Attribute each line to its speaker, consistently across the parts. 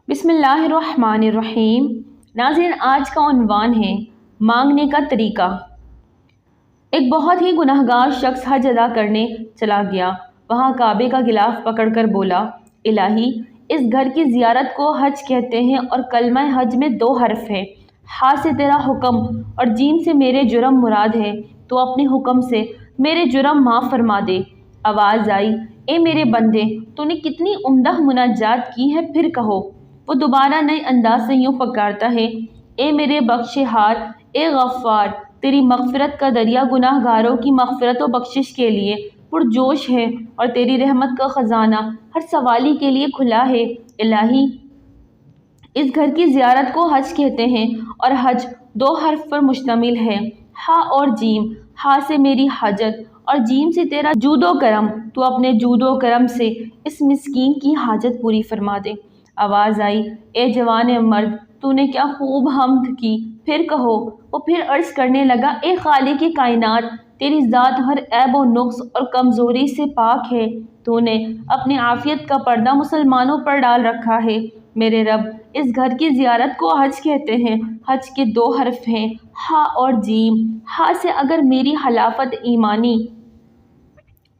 Speaker 1: بسم اللہ الرحمن الرحیم۔ ناظرین، آج کا عنوان ہے مانگنے کا طریقہ۔ ایک بہت ہی گناہگار شخص حج ادا کرنے چلا گیا۔ وہاں کعبے کا غلاف پکڑ کر بولا، الہی، اس گھر کی زیارت کو حج کہتے ہیں اور کلمہ حج میں 2 حرف ہے۔ ہاں سے تیرا حکم اور جیم سے میرے جرم مراد ہے، تو اپنے حکم سے میرے جرم معاف فرما دے۔ آواز آئی، اے میرے بندے، تو نے کتنی عمدہ مناجات کی ہے، پھر کہو۔ وہ دوبارہ نئے انداز سے یوں پکارتا ہے، اے میرے بخش ہار، اے غفار، تیری مغفرت کا دریا گناہ گاروں کی مغفرت و بخشش کے لیے پرجوش ہے اور تیری رحمت کا خزانہ ہر سوالی کے لیے کھلا ہے۔ الہی، اس گھر کی زیارت کو حج کہتے ہیں اور حج 2 حرف پر مشتمل ہے، ہاں اور جیم۔ ہاں سے میری حاجت اور جیم سے تیرا جود و کرم، تو اپنے جود و کرم سے اس مسکین کی حاجت پوری فرما دے۔ آواز آئی، اے جوان مرد، تو نے کیا خوب حمد کی، پھر کہو۔ وہ پھر عرض کرنے لگا، اے خالق کائنات، تیری ذات ہر عیب و نقص اور کمزوری سے پاک ہے۔ تو نے اپنی عافیت کا پردہ مسلمانوں پر ڈال رکھا ہے۔ میرے رب، اس گھر کی زیارت کو حج کہتے ہیں۔ حج کے 2 حرف ہیں، ہاں اور جیم۔ ہاں سے اگر میری حلافت ایمانی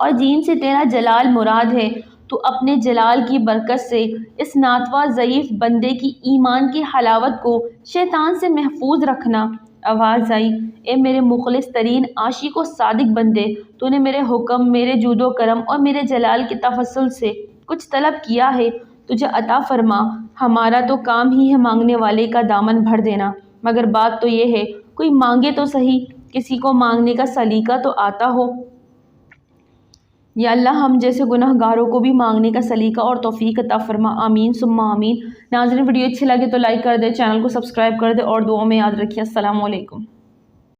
Speaker 1: اور جیم سے تیرا جلال مراد ہے، تو اپنے جلال کی برکت سے اس ناتواں ضعیف بندے کی ایمان کی حلاوت کو شیطان سے محفوظ رکھنا۔ آواز آئی، اے میرے مخلص ترین عاشق و صادق بندے، تو نے میرے حکم، میرے جود و کرم اور میرے جلال کے تفضل سے کچھ طلب کیا ہے، تجھے عطا فرما۔ ہمارا تو کام ہی ہے مانگنے والے کا دامن بھر دینا، مگر بات تو یہ ہے کوئی مانگے تو صحیح، کسی کو مانگنے کا سلیقہ تو آتا ہو۔ یا اللہ، ہم جیسے گناہ گاروں کو بھی مانگنے کا سلیقہ اور توفیق عطا فرما، آمین ثم آمین۔ ناظرین، ویڈیو اچھی لگے تو لائک کر دیں، چینل کو سبسکرائب کر دیں اور دعاؤں میں یاد رکھیے۔ السلام علیکم۔